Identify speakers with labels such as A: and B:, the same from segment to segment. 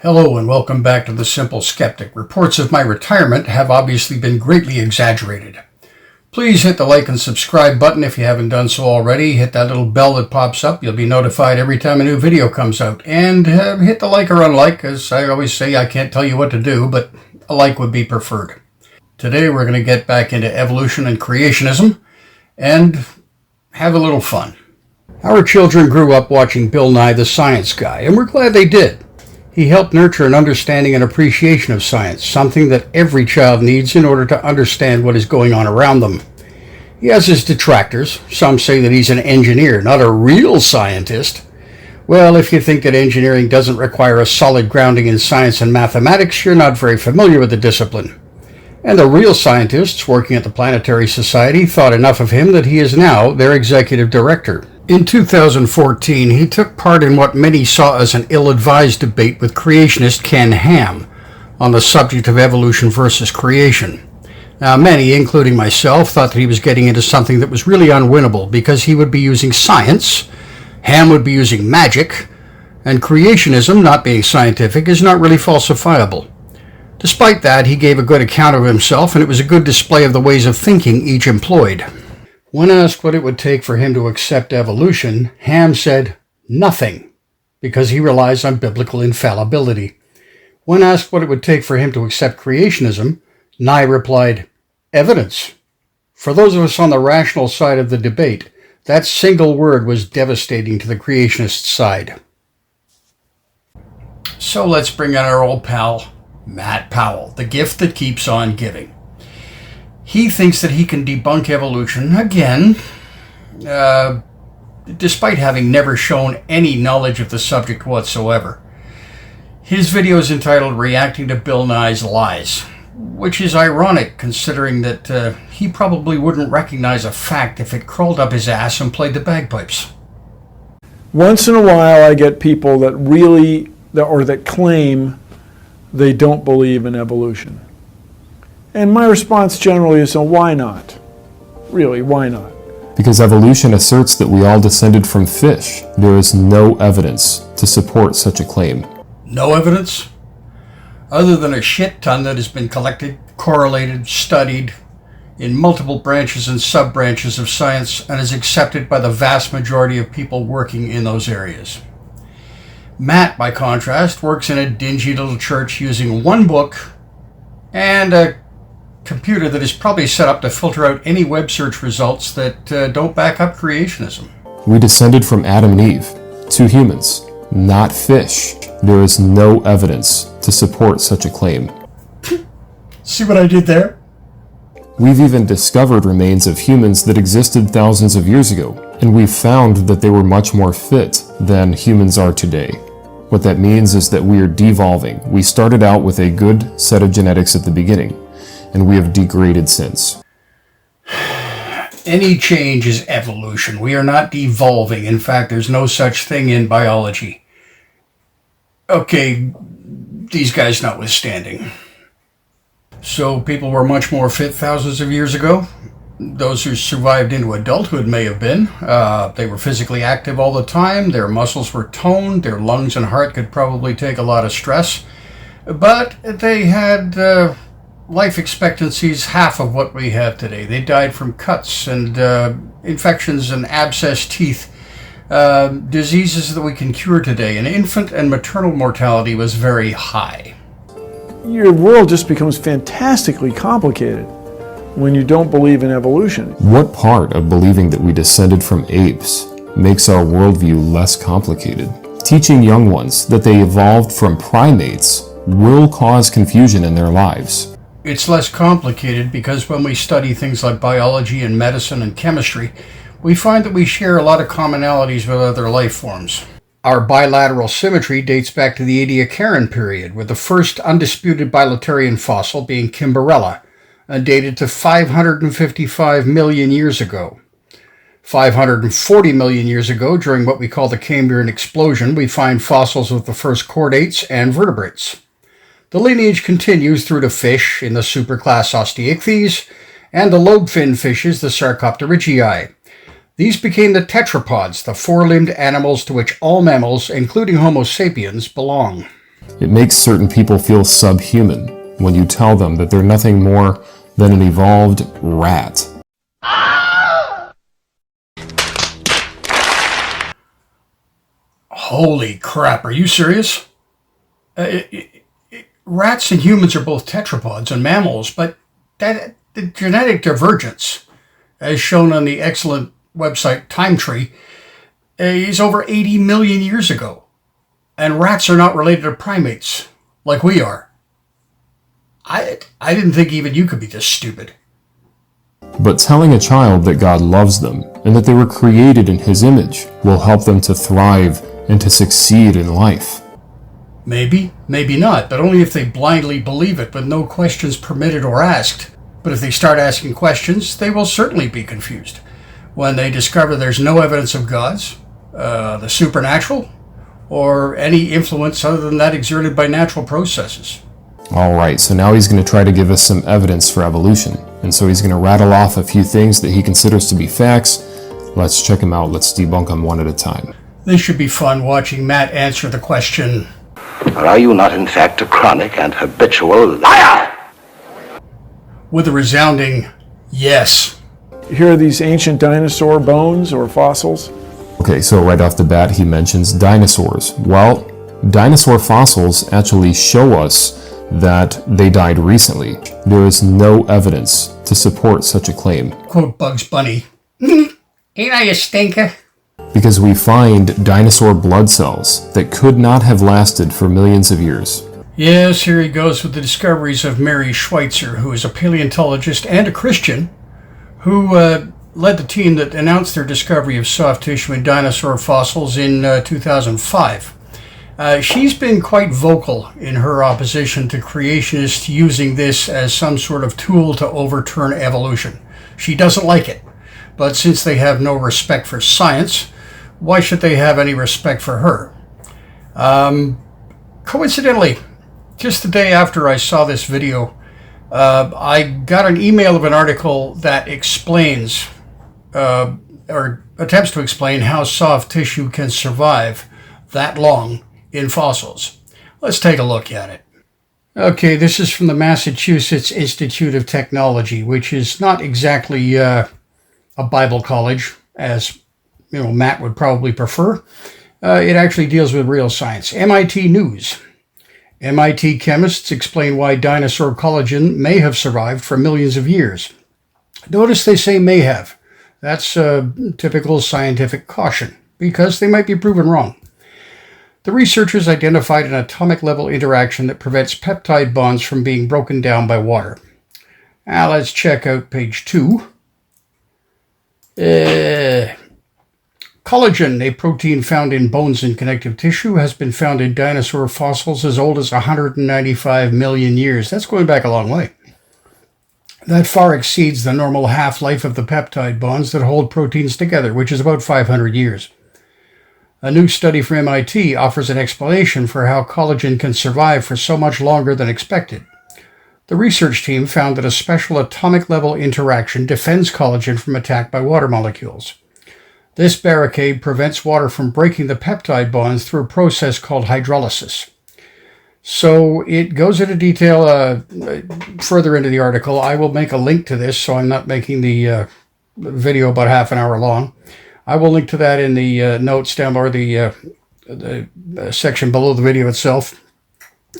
A: Hello and welcome back to The Simple Skeptic. Reports of my retirement have obviously been greatly exaggerated. Please hit the like and subscribe button if you haven't done so already. Hit that little bell that pops up. You'll be notified every time a new video comes out. And hit the like or unlike. As I always say, I can't tell you what to do, but a like would be preferred. Today we're going to get back into evolution and creationism and have a little fun. Our children grew up watching Bill Nye the Science Guy, and we're glad they did. He helped nurture an understanding and appreciation of science, something that every child needs in order to understand what is going on around them. He has his detractors. Some say that he's an engineer, not a real scientist. Well, if you think that engineering doesn't require a solid grounding in science and mathematics, you're not very familiar with the discipline. And the real scientists working at the Planetary Society thought enough of him that he is now their executive director. In 2014, he took part in what many saw as an ill-advised debate with creationist Ken Ham on the subject of evolution versus creation. Now, many, including myself, thought that he was getting into something that was really unwinnable because he would be using science, Ham would be using magic, and creationism, not being scientific, is not really falsifiable. Despite that, he gave a good account of himself, and it was a good display of the ways of thinking each employed. When asked what it would take for him to accept evolution, Ham said, nothing, because he relies on biblical infallibility. When asked what it would take for him to accept creationism, Nye replied, evidence. For those of us on the rational side of the debate, that single word was devastating to the creationist side. So let's bring in our old pal, Matt Powell, the gift that keeps on giving. He thinks that he can debunk evolution again, despite having never shown any knowledge of the subject whatsoever. His video is entitled Reacting to Bill Nye's Lies, which is ironic considering that he probably wouldn't recognize a fact if it crawled up his ass and played the bagpipes.
B: Once in a while I get people that claim they don't believe in evolution. And my response generally is, so why not? Really, why not?
C: Because evolution asserts that we all descended from fish. There is no evidence to support such a claim.
A: No evidence? Other than a shit ton that has been collected, correlated, studied in multiple branches and sub-branches of science and is accepted by the vast majority of people working in those areas. Matt, by contrast, works in a dingy little church using one book and a computer that is probably set up to filter out any web search results that don't back up creationism.
C: We descended from Adam and Eve, two humans, not fish. There is no evidence to support such a claim.
A: See what I did there?
C: We've even discovered remains of humans that existed thousands of years ago, and we've found that they were much more fit than humans are today. What that means is that we are devolving. We started out with a good set of genetics at the beginning, and we have degraded since.
A: Any change is evolution. We are not devolving. In fact, there's no such thing in biology. Okay, these guys notwithstanding. So people were much more fit thousands of years ago. Those who survived into adulthood may have been. They were physically active all the time. Their muscles were toned. Their lungs and heart could probably take a lot of stress. But they had life expectancies half of what we have today. They died from cuts and infections and abscessed teeth, diseases that we can cure today. And infant and maternal mortality was very high.
B: Your world just becomes fantastically complicated when you don't believe in evolution.
C: What part of believing that we descended from apes makes our worldview less complicated? Teaching young ones that they evolved from primates will cause confusion in their lives.
A: It's less complicated because when we study things like biology and medicine and chemistry, we find that we share a lot of commonalities with other life forms. Our bilateral symmetry dates back to the Ediacaran period, with the first undisputed bilaterian fossil being Kimberella, dated to 555 million years ago. 540 million years ago, during what we call the Cambrian explosion, we find fossils of the first chordates and vertebrates. The lineage continues through to fish in the superclass Osteichthyes and the lobe-finned fishes, the Sarcopterygiae. These became the tetrapods, the four-limbed animals to which all mammals, including Homo sapiens, belong.
C: It makes certain people feel subhuman when you tell them that they're nothing more than an evolved rat.
A: Holy crap, are you serious? Rats and humans are both tetrapods and mammals, but the genetic divergence, as shown on the excellent website Time Tree, is over 80 million years ago. And rats are not related to primates, like we are. I didn't think even you could be this stupid.
C: But telling a child that God loves them and that they were created in His image will help them to thrive and to succeed in life.
A: Maybe, maybe not, but only if they blindly believe it with no questions permitted or asked. But if they start asking questions, they will certainly be confused when they discover there's no evidence of gods, the supernatural, or any influence other than that exerted by natural processes.
C: Alright, so now he's going to try to give us some evidence for evolution. And so he's going to rattle off a few things that he considers to be facts. Let's check them out. Let's debunk them one at a time.
A: This should be fun watching Matt answer the question,
D: Or are you not in fact a chronic and habitual liar?
A: with a resounding yes.
B: Here are these ancient dinosaur bones or fossils.
C: Okay, so right off the bat he mentions dinosaurs. Well, dinosaur fossils actually show us that they died recently. There is no evidence to support such a claim.
A: Quote Bugs Bunny. Ain't I a stinker?
C: Because we find dinosaur blood cells that could not have lasted for millions of years.
A: Yes, here he goes with the discoveries of Mary Schweitzer, who is a paleontologist and a Christian, who led the team that announced their discovery of soft tissue in dinosaur fossils in 2005. She's been quite vocal in her opposition to creationists using this as some sort of tool to overturn evolution. She doesn't like it, but since they have no respect for science, why should they have any respect for her? Coincidentally, just the day after I saw this video, I got an email of an article that explains, or attempts to explain, how soft tissue can survive that long in fossils. Let's take a look at it. Okay, this is from the Massachusetts Institute of Technology, which is not exactly a Bible college, as Matt would probably prefer. It actually deals with real science. MIT News. MIT chemists explain why dinosaur collagen may have survived for millions of years. Notice they say may have. That's typical scientific caution, because they might be proven wrong. The researchers identified an atomic-level interaction that prevents peptide bonds from being broken down by water. Now let's check out page 2. Collagen, a protein found in bones and connective tissue, has been found in dinosaur fossils as old as 195 million years. That's going back a long way. That far exceeds the normal half-life of the peptide bonds that hold proteins together, which is about 500 years. A new study from MIT offers an explanation for how collagen can survive for so much longer than expected. The research team found that a special atomic-level interaction defends collagen from attack by water molecules. This barricade prevents water from breaking the peptide bonds through a process called hydrolysis. So it goes into detail further into the article. I will make a link to this, so I'm not making the video about half an hour long. I will link to that in the notes down below, the section below the video itself,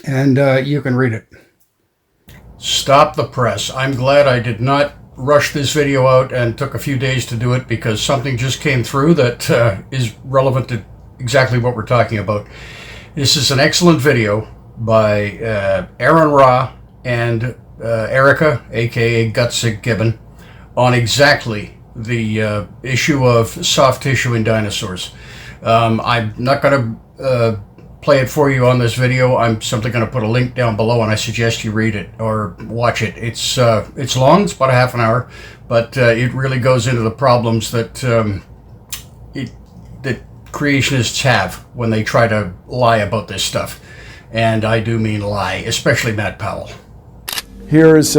A: and you can read it. Stop the press. I'm glad I did not rush this video out and took a few days to do it, because something just came through that is relevant to exactly what we're talking about. This is an excellent video by Aaron Ra and Erica, aka Gutsick Gibbon, on exactly the issue of soft tissue in dinosaurs. I'm not going to play it for you on this video. I'm simply going to put a link down below, and I suggest you read it or watch it. It's long, it's about a half an hour, but it really goes into the problems that that creationists have when they try to lie about this stuff. And I do mean lie, especially Matt Powell.
B: Here is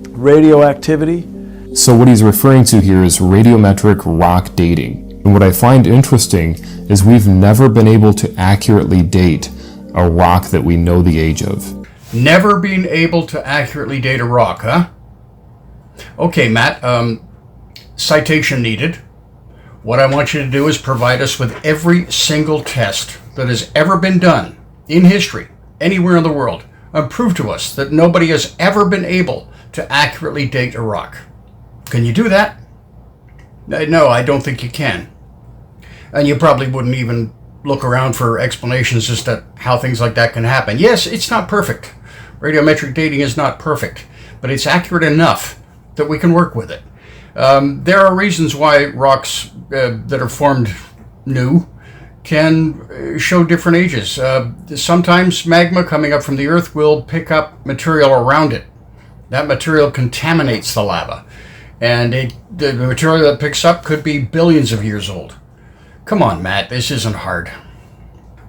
B: radioactivity.
C: So what he's referring to here is radiometric rock dating. And what I find interesting is we've never been able to accurately date a rock that we know the age of.
A: Never been able to accurately date a rock, huh? Okay, Matt, citation needed. What I want you to do is provide us with every single test that has ever been done in history, anywhere in the world, and prove to us that nobody has ever been able to accurately date a rock. Can you do that? No, I don't think you can. And you probably wouldn't even look around for explanations as to how things like that can happen. Yes, it's not perfect. Radiometric dating is not perfect, but it's accurate enough that we can work with it. There are reasons why rocks that are formed new can show different ages. Sometimes magma coming up from the earth will pick up material around it. That material contaminates the lava, and the material that picks up could be billions of years old. Come on, Matt, this isn't hard.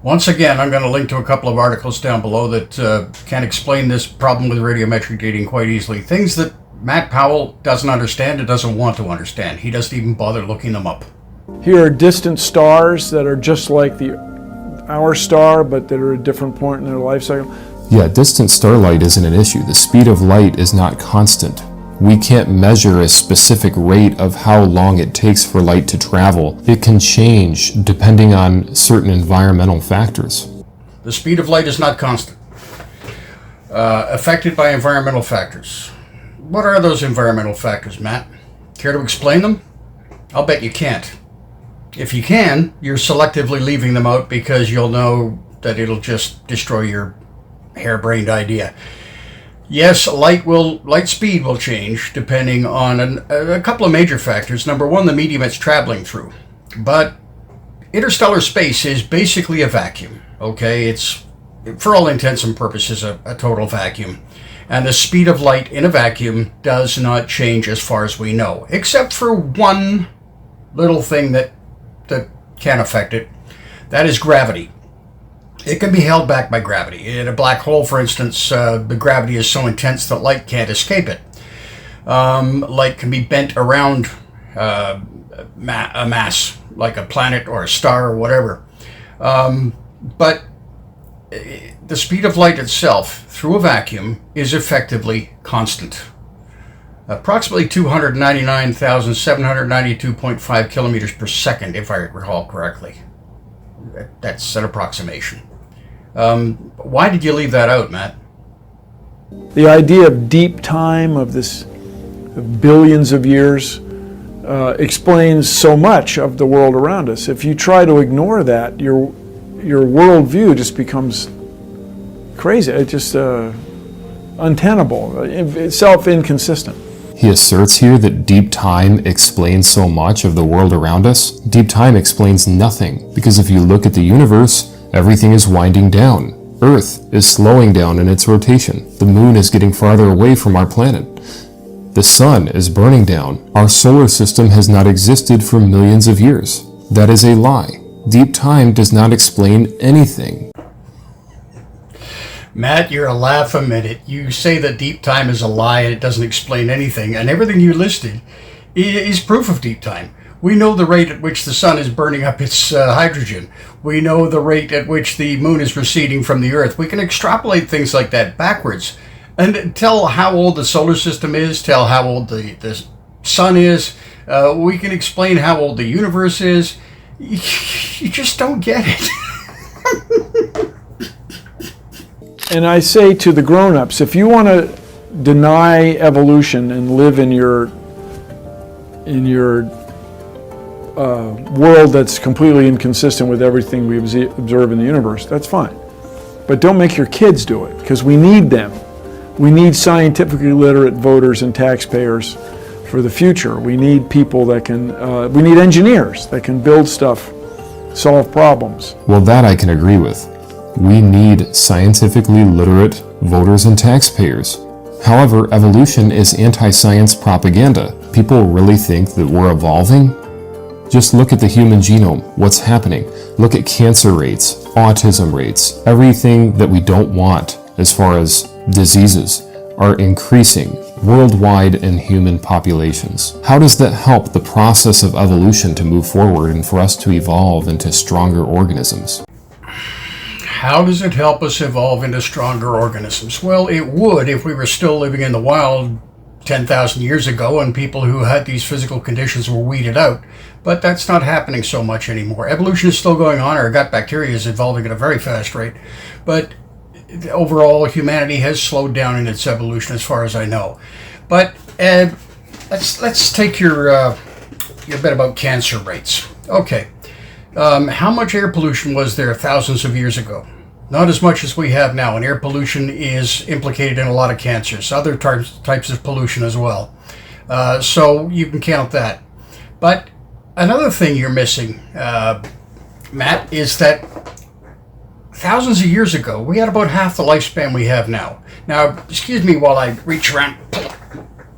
A: Once again, I'm going to link to a couple of articles down below that can explain this problem with radiometric dating quite easily. Things that Matt Powell doesn't understand and doesn't want to understand. He doesn't even bother looking them up.
B: Here are distant stars that are just like our star, but that are at a different point in their life cycle.
C: Yeah, distant starlight isn't an issue. The speed of light is not constant. We can't measure a specific rate of how long it takes for light to travel. It can change depending on certain environmental factors.
A: The speed of light is not constant. Affected by environmental factors. What are those environmental factors, Matt? Care to explain them? I'll bet you can't. If you can, you're selectively leaving them out because you'll know that it'll just destroy your harebrained idea. Yes, light speed will change depending on a couple of major factors. Number one, the medium it's traveling through. But interstellar space is basically a vacuum, okay? It's, for all intents and purposes, a total vacuum. And the speed of light in a vacuum does not change as far as we know, except for one little thing that can affect it. That is gravity. It can be held back by gravity. In a black hole, for instance, the gravity is so intense that light can't escape it. Light can be bent around a mass, like a planet or a star or whatever. But the speed of light itself through a vacuum is effectively constant. Approximately 299,792.5 kilometers per second, if I recall correctly. That's an approximation. Why did you leave that out, Matt?
B: The idea of deep time, of this billions of years, explains so much of the world around us. If you try to ignore that, your worldview just becomes crazy. It's just untenable, self-inconsistent.
C: He asserts here that deep time explains so much of the world around us. Deep time explains nothing, because if you look at the universe, everything is winding down. Earth is slowing down in its rotation. The moon is getting farther away from our planet. The sun is burning down. Our solar system has not existed for millions of years. That is a lie. Deep time does not explain anything.
A: Matt, you're a laugh a minute. You say that deep time is a lie and it doesn't explain anything, and everything you listed is proof of deep time. We know the rate at which the sun is burning up its hydrogen. We know the rate at which the moon is receding from the earth. We can extrapolate things like that backwards and tell how old the solar system is, tell how old the sun is. We can explain how old the universe is. You just don't get it.
B: And I say to the grown-ups, if you want to deny evolution and live in your world that's completely inconsistent with everything we observe in the universe, that's fine. But don't make your kids do it, because we need them. We need scientifically literate voters and taxpayers for the future. We need people that can, we need engineers that can build stuff, solve problems.
C: Well, that I can agree with. We need scientifically literate voters and taxpayers. However, evolution is anti-science propaganda. People really think that we're evolving? Just look at the human genome. What's happening? Look at cancer rates, autism rates. Everything that we don't want as far as diseases are increasing worldwide in human populations. How does that help the process of evolution to move forward and for us to evolve into stronger organisms?
A: how does it help us evolve into stronger organisms? Well, it would if we were still living in the wild 10,000 years ago and people who had these physical conditions were weeded out. But that's not happening so much anymore. Evolution is still going on. Our gut bacteria is evolving at a very fast rate. But overall, humanity has slowed down in its evolution as far as I know. But let's take your bit about cancer rates. Okay. How much air pollution was there thousands of years ago? Not as much as we have now, and air pollution is implicated in a lot of cancers, other types of pollution as well. So you can count that. But another thing you're missing, Matt, is that thousands of years ago, we had about half the lifespan we have now. Now, excuse me while I reach around,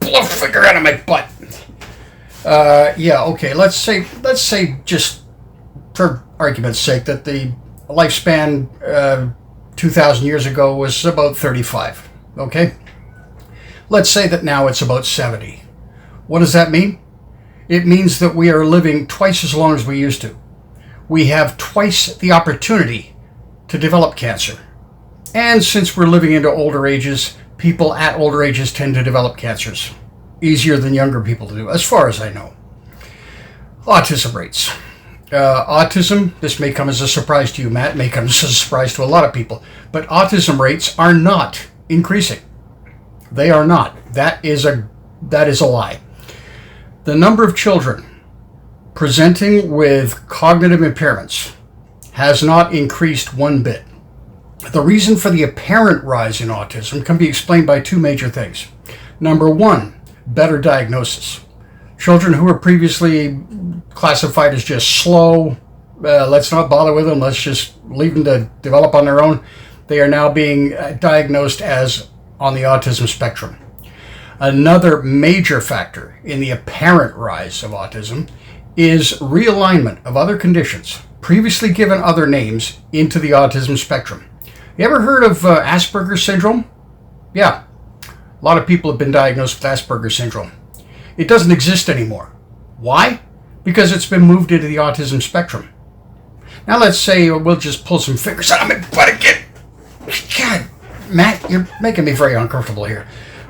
A: pull a finger out of my butt. Yeah, okay, let's say just for argument's sake that the lifespan 2,000 years ago was about 35, okay? Let's say that now it's about 70. What does that mean? It means that we are living twice as long as we used to. We have twice the opportunity to develop cancer. And since we're living into older ages, people at older ages tend to develop cancers easier than younger people do, as far as I know. Autism rates. Autism, this may come as a surprise to you, Matt, may come as a surprise to a lot of people, but autism rates are not increasing. They are not. That is a lie. The number of children presenting with cognitive impairments has not increased one bit. The reason for the apparent rise in autism can be explained by two major things. Number one, better diagnosis. Children who were previously classified as just slow, let's not bother with them, let's just leave them to develop on their own, they are now being diagnosed as on the autism spectrum. Another major factor in the apparent rise of autism is realignment of other conditions, previously given other names, into the autism spectrum. You ever heard of Asperger's syndrome? Yeah, a lot of people have been diagnosed with Asperger's syndrome. It doesn't exist anymore. Why? Because it's been moved into the autism spectrum. Now let's say we'll just pull some fingers out of my butt again. God, Matt, you're making me very uncomfortable here.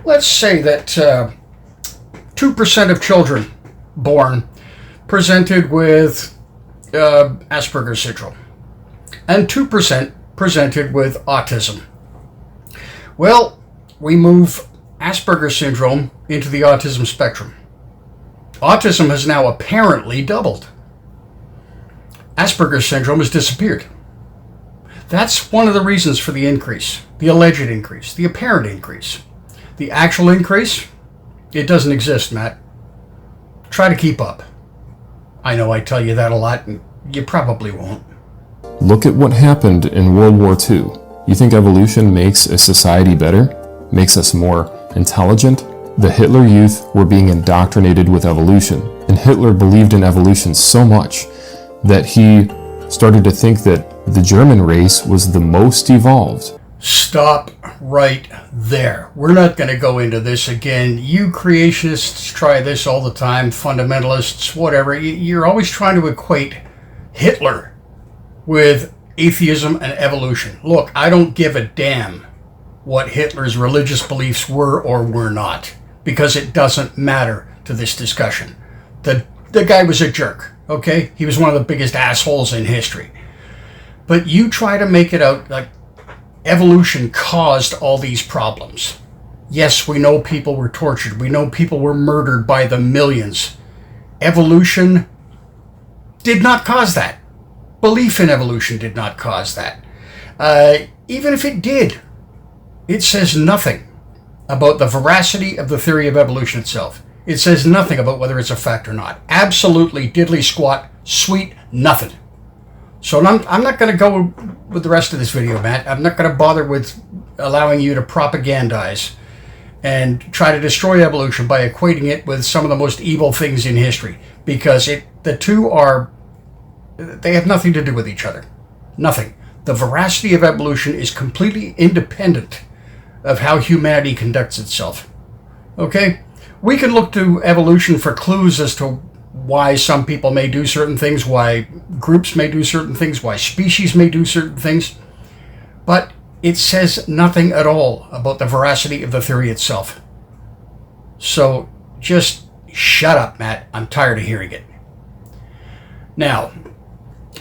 A: Let's say that 2% of children born presented with Asperger's syndrome, and 2% presented with autism. Well, we move Asperger's syndrome into the autism spectrum. Autism has now apparently doubled. Asperger's syndrome has disappeared. That's one of the reasons for the increase, the alleged increase, the apparent increase. The actual increase, it doesn't exist, Matt. Try to keep up. I know I tell you that a lot, and you probably won't.
C: Look at what happened in World War II. You think evolution makes a society better? Makes us more intelligent? The Hitler youth were being indoctrinated with evolution, and Hitler believed in evolution so much that he started to think that the German race was the most evolved.
A: Stop right there. We're not going to go into this again. You creationists try this all the time, fundamentalists, whatever. You're always trying to equate Hitler with atheism and evolution. Look, I don't give a damn what Hitler's religious beliefs were or were not, because it doesn't matter to this discussion. The guy was a jerk, okay? He was one of the biggest assholes in history. But you try to make it out like evolution caused all these problems. Yes, we know people were tortured. We know people were murdered by the millions. Evolution did not cause that. Belief in evolution did not cause that. Even if it did, it says nothing about the veracity of the theory of evolution itself. It says nothing about whether it's a fact or not. Absolutely diddly squat, sweet nothing. So I'm not going to go with the rest of this video, Matt. I'm not going to bother with allowing you to propagandize and try to destroy evolution by equating it with some of the most evil things in history, because the two they have nothing to do with each other. Nothing. The veracity of evolution is completely independent of how humanity conducts itself. Okay? We can look to evolution for clues as to why some people may do certain things, why groups may do certain things, why species may do certain things. but it says nothing at all about the veracity of the theory itself. So just shut up, Matt. I'm tired of hearing it. Now,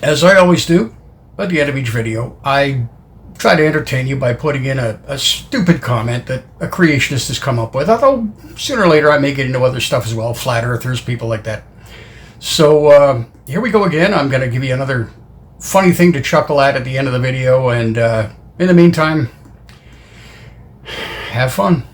A: as I always do, at the end of each video, I try to entertain you by putting in a stupid comment that a creationist has come up with, although sooner or later I may get into other stuff as well, flat earthers, people like that. So here we go again. I'm going to give you another funny thing to chuckle at the end of the video, and in the meantime, have fun.